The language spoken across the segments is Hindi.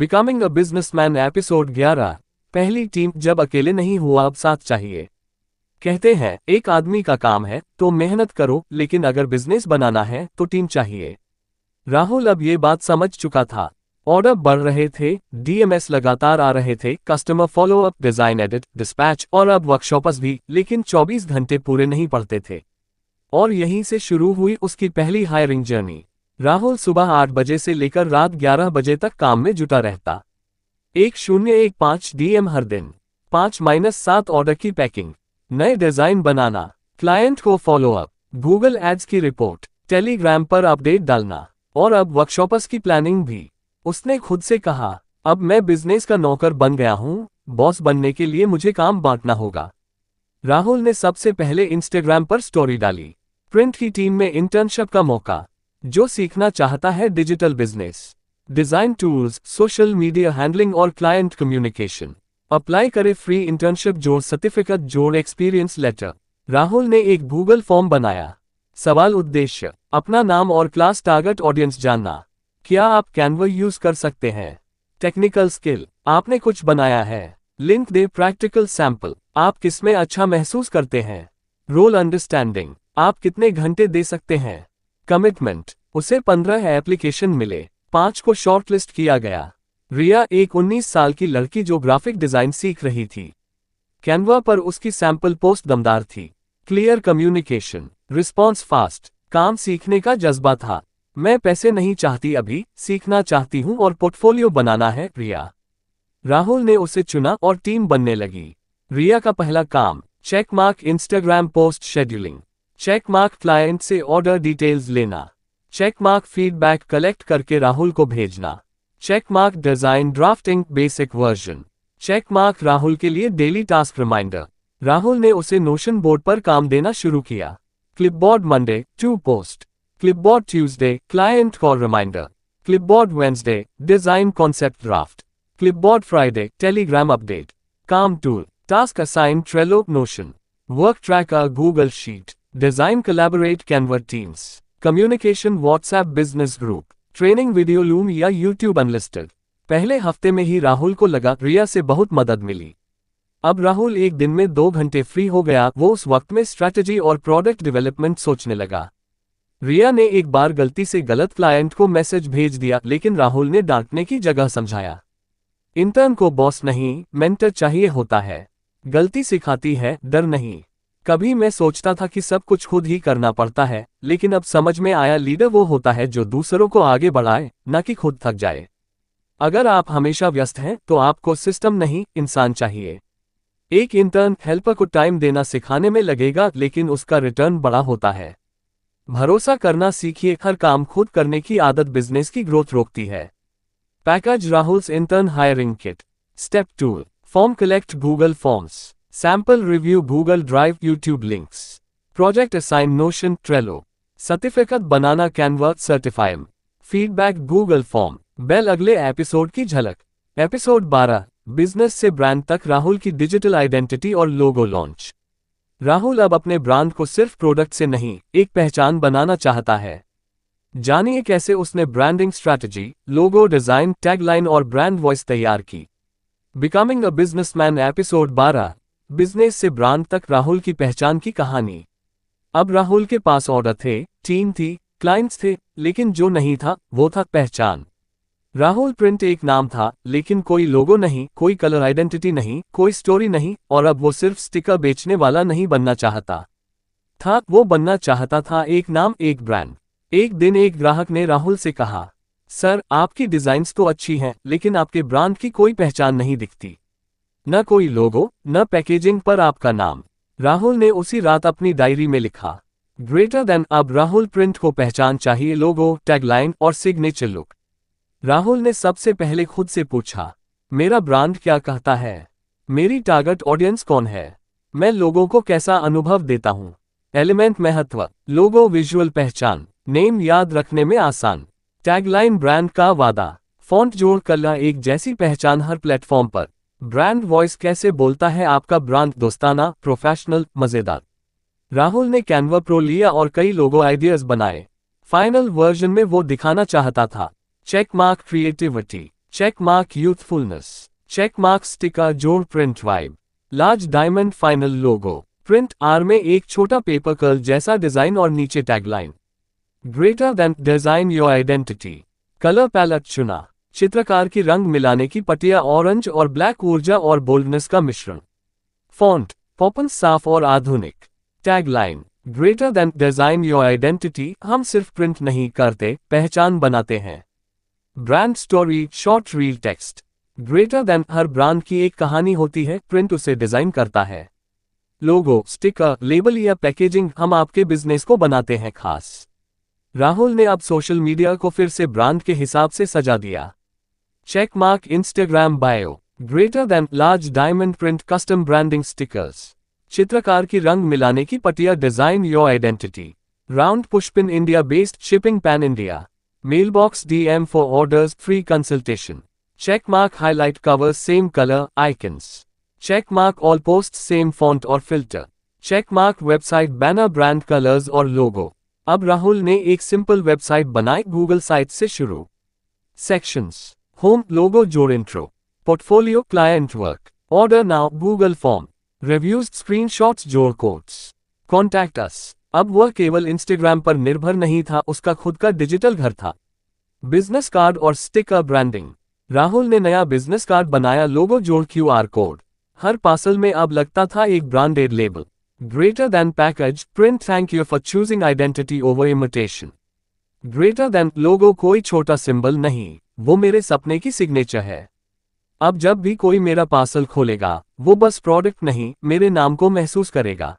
Becoming a businessman episode 11। पहली टीम जब अकेले नहीं हुआ अब साथ चाहिए। कहते हैं एक आदमी का काम है तो मेहनत करो, लेकिन अगर बिजनेस बनाना है तो टीम चाहिए। राहुल अब ये बात समझ चुका था। ऑर्डर बढ़ रहे थे, डीएमएस लगातार आ रहे थे, customer follow up, design, edit, dispatch और अब वर्कशॉप्स भी, लेकिन 24 घंटे पूरे नहीं पड़ते थे। और यहीं से शुरू हुई उसकी पहली हायरिंग जर्नी। राहुल सुबह 8 बजे से लेकर रात 11 बजे तक काम में जुटा रहता। 1015 डीएम हर दिन, 5-7 ऑर्डर की पैकिंग, नए डिजाइन बनाना, क्लाइंट को फॉलोअप, गूगल एड्स की रिपोर्ट, टेलीग्राम पर अपडेट डालना और अब वर्कशॉप्स की प्लानिंग भी। उसने खुद से कहा, अब मैं बिजनेस का नौकर बन गया हूं, बॉस बनने के लिए मुझे काम बांटना होगा। राहुल ने सबसे पहले इंस्टाग्राम पर स्टोरी डाली, प्रिंट की टीम में इंटर्नशिप का मौका। जो सीखना चाहता है digital business, design tools, social media handling और क्लाइंट कम्युनिकेशन, अप्लाई करे। फ्री इंटर्नशिप जोड़, सर्टिफिकेट जोड़, एक्सपीरियंस लेटर। राहुल ने एक गूगल फॉर्म बनाया। सवाल, उद्देश्य, अपना नाम और क्लास, टारगेट ऑडियंस जानना। क्या आप कैनवा यूज कर सकते हैं? टेक्निकल स्किल, आपने कुछ बनाया है? लिंक दे। प्रैक्टिकल सैंपल, आप किसमें अच्छा महसूस करते हैं? रोल अंडरस्टैंडिंग, आप कितने घंटे दे सकते हैं? कमिटमेंट, उसे 15 एप्लीकेशन मिले, 5 को शॉर्टलिस्ट किया गया। रिया एक 19 साल की लड़की जो ग्राफिक डिजाइन सीख रही थी। कैनवा पर उसकी सैंपल पोस्ट दमदार थी। क्लियर कम्युनिकेशन, रिस्पॉन्स फास्ट, काम सीखने का जज्बा था। मैं पैसे नहीं चाहती, अभी सीखना चाहती हूं और पोर्टफोलियो बनाना है। रिया। राहुल ने उसे चुना और टीम बनने लगी। रिया का पहला काम, check mark Instagram post scheduling, check mark client से ऑर्डर डिटेल्स लेना, चेक मार्क फीडबैक कलेक्ट करके राहुल को भेजना, check mark design drafting basic version, check mark Rahul के लिए डेली टास्क रिमाइंडर। राहुल ने उसे नोशन बोर्ड पर काम देना शुरू किया। Clipboard Monday 2 post, clipboard Tuesday client call reminder, clipboard Wednesday design concept draft, clipboard Friday Telegram update. काम tool, task assign Trello Notion, work tracker Google sheet, design collaborate Canva Teams, communication WhatsApp business group, training video Loom या यूट्यूब अनलिस्टेड। पहले हफ्ते में ही राहुल को लगा रिया से बहुत मदद मिली। अब राहुल एक दिन में 2 घंटे फ्री हो गया। वो उस वक्त में स्ट्रैटेजी और प्रोडक्ट डेवलपमेंट सोचने लगा। रिया ने एक बार गलती से गलत क्लाइंट को मैसेज भेज दिया, लेकिन राहुल ने डांटने की जगह समझाया। इंटर्न को बॉस नहीं, मेंटर चाहिए होता है। गलती सिखाती है, डर नहीं। कभी मैं सोचता था कि सब कुछ खुद ही करना पड़ता है, लेकिन अब समझ में आया लीडर वो होता है जो दूसरों को आगे बढ़ाए, न कि खुद थक जाए। अगर आप हमेशा व्यस्त हैं तो आपको सिस्टम नहीं, इंसान चाहिए। एक इंटर्न हेल्पर को टाइम देना सिखाने में लगेगा, लेकिन उसका रिटर्न बड़ा होता है। भरोसा करना सीखिए। हर काम खुद करने की आदत बिजनेस की ग्रोथ रोकती है। Package Rahul's intern hiring kit. Step 2, form collect Google Forms, sample review Google Drive YouTube links, project assign Notion Trello, certificate बनाना Canva Certifyme, feedback Google form, bell. अगले एपिसोड की झलक। एपिसोड 12, बिजनेस से ब्रांड तक, राहुल की डिजिटल आइडेंटिटी और लोगो लॉन्च। राहुल अब अपने ब्रांड को सिर्फ प्रोडक्ट से नहीं, एक पहचान बनाना चाहता है। जानिए कैसे उसने branding strategy, logo design, tagline और ब्रांड वॉइस तैयार की। Becoming a businessman episode 12, business से ब्रांड तक, राहुल की पहचान की कहानी। अब राहुल के पास ऑर्डर थे, टीम थी, क्लाइंट्स थे, लेकिन जो नहीं था वो था पहचान। राहुल प्रिंट एक नाम था, लेकिन कोई लोगो नहीं, कोई कलर आइडेंटिटी नहीं, कोई स्टोरी नहीं। और अब वो सिर्फ स्टिकर बेचने वाला नहीं बनना चाहता था, वो बनना चाहता था एक नाम, एक ब्रांड। एक दिन एक ग्राहक ने राहुल से कहा, सर आपकी डिजाइन्स तो अच्छी हैं, लेकिन आपके ब्रांड की कोई पहचान नहीं दिखती। न कोई लोगो, न पैकेजिंग पर आपका नाम। राहुल ने उसी रात अपनी डायरी में लिखा, ग्रेटर देन। अब राहुल प्रिंट को पहचान चाहिए, लोगो, टैगलाइन और सिग्नेचर लुक। राहुल ने सबसे पहले खुद से पूछा, मेरा ब्रांड क्या कहता है? मेरी टारगेट ऑडियंस कौन है? मैं लोगों को कैसा अनुभव देता हूं? एलिमेंट महत्व, लोगो विजुअल पहचान, नेम याद रखने में आसान, टैगलाइन ब्रांड का वादा, फॉन्ट जोड़ कला एक जैसी पहचान हर प्लेटफॉर्म पर। ब्रांड वॉइस कैसे बोलता है आपका ब्रांड, दोस्ताना, प्रोफेशनल, मजेदार। राहुल ने कैनवा प्रो लिया और कई लोगो आइडियाज बनाए। फाइनल वर्जन में वो दिखाना चाहता था, check mark creativity, check mark youthfulness, check mark sticker जोड़ print vibe, large diamond final logo, print R में एक छोटा पेपर कर्ल जैसा डिजाइन और नीचे tagline, greater than design your identity, colour palette चुना, चित्रकार की रंग मिलाने की पटिया ऑरेंज और ब्लैक ऊर्जा और बोल्डनेस का मिश्रण, फॉन्ट पॉपन साफ और आधुनिक, tagline greater than design your identity, हम सिर्फ प्रिंट नहीं करते, पहचान बनाते हैं, brand story short reel text, greater than हर ब्रांड की एक कहानी होती है, प्रिंट उसे डिजाइन करता है, लोगो स्टिकर लेबल या पैकेजिंग हम आपके बिजनेस को बनाते हैं खास। राहुल ने अब सोशल मीडिया को फिर से ब्रांड के हिसाब से सजा दिया। Check mark Instagram bio, greater than large diamond print custom branding stickers, चित्रकार की रंग मिलाने की पटिया design your identity, round pushpin India based shipping pan India, mailbox DM for orders free consultation, check mark highlight covers same colour icons, check mark all post same font और filter, check mark website banner brand colours और लोगो। अब राहुल ने एक सिंपल वेबसाइट बनाई गूगल साइट से शुरू। सेक्शंस, होम लोगो जोड़ intro, portfolio client work, order now Google form, reviews screenshots जोड़ कोट्स, कॉन्टैक्ट अस। अब वह केवल इंस्टाग्राम पर निर्भर नहीं था, उसका खुद का डिजिटल घर था। बिजनेस कार्ड और स्टिकर ब्रांडिंग, राहुल ने नया बिजनेस कार्ड बनाया, लोगो जोड़ QR कोड, हर पार्सल में अब लगता था एक branded label, greater than package print thank you for choosing identity over imitation, greater than logo कोई छोटा सिंबल नहीं, वो मेरे सपने की सिग्नेचर है। अब जब भी कोई मेरा पार्सल खोलेगा वो बस प्रोडक्ट नहीं, मेरे नाम को महसूस करेगा।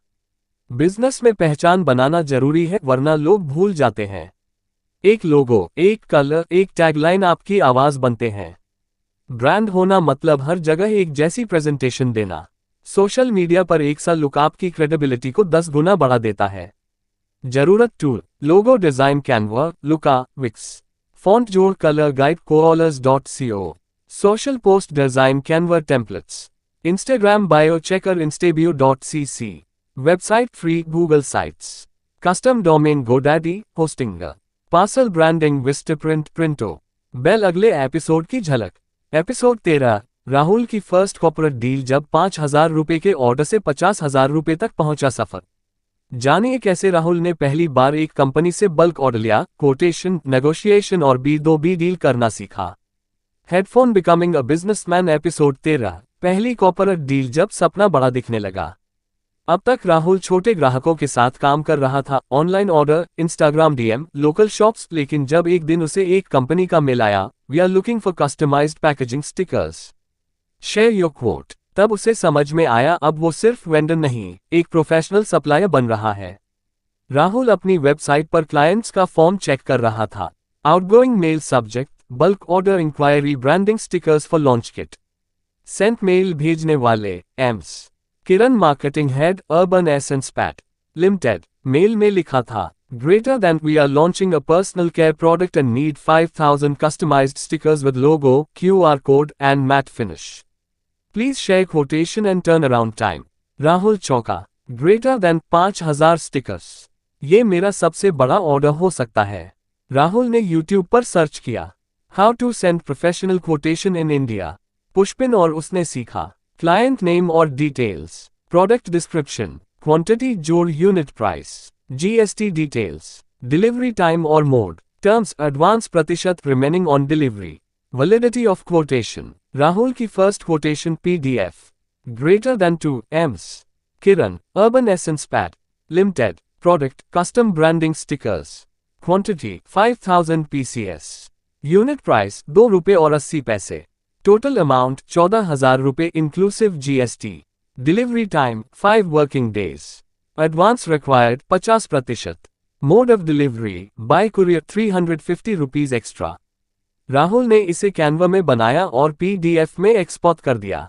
बिजनेस में पहचान बनाना जरूरी है, वरना लोग भूल जाते हैं। एक लोगो, एक कलर, एक टैगलाइन आपकी आवाज बनते हैं। ब्रांड होना मतलब हर जगह एक जैसी प्रेजेंटेशन देना। सोशल मीडिया पर एक सा लुक आपकी क्रेडिबिलिटी को 10 गुना बढ़ा देता है। जरूरत tool, logo design Canva, Looka, Wix, font जोड़ colour guide colors.co, social post design Canva templates, Instagram bio checker instabio.cc, website free Google Sites, custom domain GoDaddy hosting, parcel branding Vistaprint Printo. Bell अगले एपिसोड की झलक। एपिसोड 13, राहुल की फर्स्ट कॉर्पोरेट डील, जब 5,000 रुपए के ऑर्डर से 50,000 रुपए तक पहुंचा सफर। जानिए कैसे राहुल ने पहली बार एक कंपनी से बल्क ऑर्डर लिया, कोटेशन, नेगोशिएशन और B2B डील करना सीखा। Headphone becoming a businessman episode 13, पहली कॉर्पोरेट डील जब सपना बड़ा दिखने लगा। अब तक राहुल छोटे ग्राहकों के साथ काम कर रहा था, online order, Instagram DM, local shops, लेकिन जब एक दिन उसे एक कंपनी का मेल आया, we are looking for customised packaging stickers, share your quote, तब उसे समझ में आया अब वो सिर्फ वेंडर नहीं, एक प्रोफेशनल सप्लायर बन रहा है। राहुल अपनी वेबसाइट पर क्लाइंट्स का फॉर्म चेक कर रहा था। Outgoing mail subject, bulk order enquiry branding stickers for launch kit, sent mail भेजने वाले Ms Kiran marketing head urban essence PAT limited. Mail में लिखा था, greater than we are launching a personal care product and need 5,000 customised stickers with logo, QR code and matte finish, please share quotation and turnaround time. Rahul चौंका, ग्रेटर देन 5,000 स्टिकर्स, ये मेरा सबसे बड़ा ऑर्डर हो सकता है। राहुल ने YouTube पर सर्च किया, how to send professional quotation in India, पुष्पिन, और उसने सीखा क्लाइंट नेम और डिटेल्स, प्रोडक्ट डिस्क्रिप्शन, क्वांटिटी जोड़ unit price, GST details, delivery time और मोड, टर्म्स, एडवांस प्रतिशत remaining on delivery, validity of quotation. Rahul की first quotation PDF, greater than 2 Ms, Kiran, Urban essence PAT Limited, product custom branding stickers, quantity 5,000 PCS, unit price ₹2.80, total amount 14,000 रुपए inclusive GST, delivery time 5 working days, advance required 50%, mode of delivery bye courier ₹350 extra. Rahul ने इसे कैनवा में बनाया और PDF में एक्सपोर्ट कर दिया।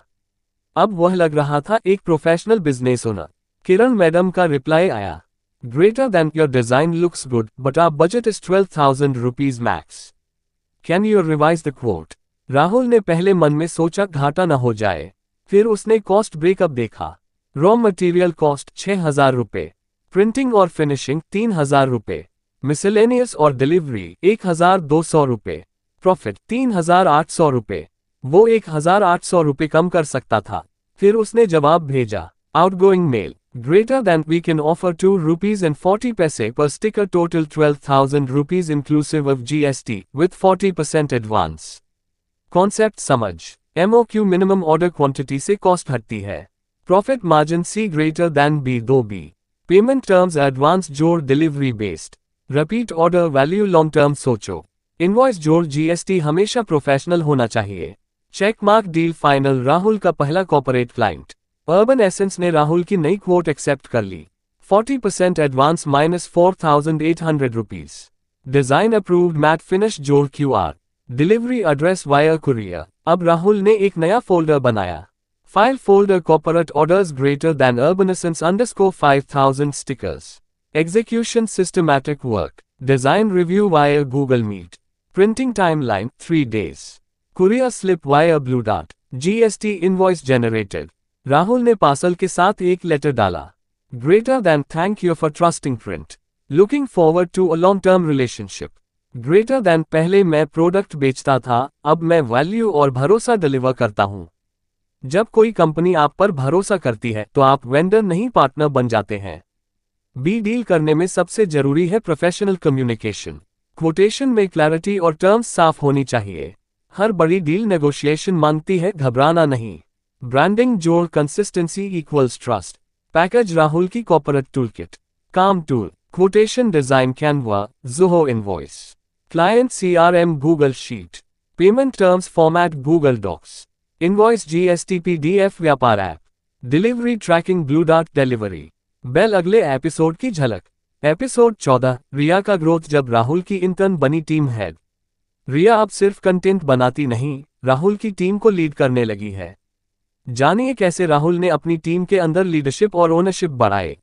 अब वह लग रहा था एक professional business owner. Kiran madam का रिप्लाई आया, greater than your design looks good but our budget is 12,000 rupees max, can you revise the quote. Rahul ने पहले मन में सोचा घाटा न हो जाए, फिर उसने कॉस्ट ब्रेकअप देखा। रॉ मटेरियल कॉस्ट 6,000 रुपए, प्रिंटिंग और फिनिशिंग 3,000 रुपए, मिसलेनियस और डिलीवरी 1,200 रुपए, प्रॉफिट 3,800 रुपये। वो 1,800 रुपये कम कर सकता था। फिर उसने जवाब भेजा, outgoing mail, greater than we can offer 2 rupees and 40 paise per sticker, total 12,000 rupees inclusive of GST with 40% advance। Concept समझ। MOQ मिनिमम ऑर्डर क्वांटिटी से कॉस्ट हटती है। Profit margin C greater than B 2B। Payment terms advance जोड़ delivery based. Repeat order value long term सोचो। इनवॉइस जोड़ GST हमेशा प्रोफेशनल होना चाहिए। Check mark deal final. Rahul का पहला कॉर्पोरेट क्लाइंट। अर्बन एसेंस ने राहुल की नई क्वोट एक्सेप्ट कर ली। 40% advance -4,800 rupees. Design approved matt finish जोड़ QR। Delivery address via courier. अब राहुल ने एक नया फोल्डर बनाया। File folder corporate orders greater than urban essence _5000 stickers. Execution systematic work. Design review via Google Meet. Printing timeline 3 days। Courier slip via Blue Dart. GST invoice generated. Rahul ने पार्सल के साथ एक लेटर डाला। Greater than thank you for trusting print. Looking forward to a long term relationship. Greater than पहले मैं प्रोडक्ट बेचता था, अब मैं वैल्यू और भरोसा डिलीवर करता हूं। जब कोई कंपनी आप पर भरोसा करती है तो आप वेंडर नहीं पार्टनर बन जाते हैं। बी डील करने में सबसे जरूरी है प्रोफेशनल कम्युनिकेशन। क्वोटेशन में क्लैरिटी और टर्म्स साफ होनी चाहिए। हर बड़ी डील नेगोशिएशन मांगती है, घबराना नहीं। ब्रांडिंग जोड़ consistency equals trust. Package Rahul की कॉर्पोरेट टूलकिट। काम tool. Quotation design Canva Zoho invoice. Client CRM Google Sheet. Payment terms format Google Docs. Invoice GST PDF Vyapar app. Delivery tracking Blue Dart delivery. Bell अगले एपिसोड की झलक। एपिसोड 14 रिया का ग्रोथ जब राहुल की इंटर्न बनी टीम हेड। रिया अब सिर्फ कंटेंट बनाती नहीं, राहुल की टीम को लीड करने लगी है। जानिए कैसे राहुल ने अपनी टीम के अंदर लीडरशिप और ओनरशिप बढ़ाए।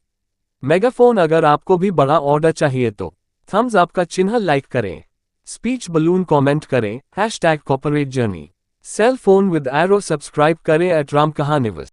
मेगाफोन। अगर आपको भी बड़ा ऑर्डर चाहिए तो थम्स अप का चिन्ह लाइक करें। स्पीच बलून कमेंट करें। #Corporate journey. Cell phone with arrow subscribe करें @राम कहानिवस।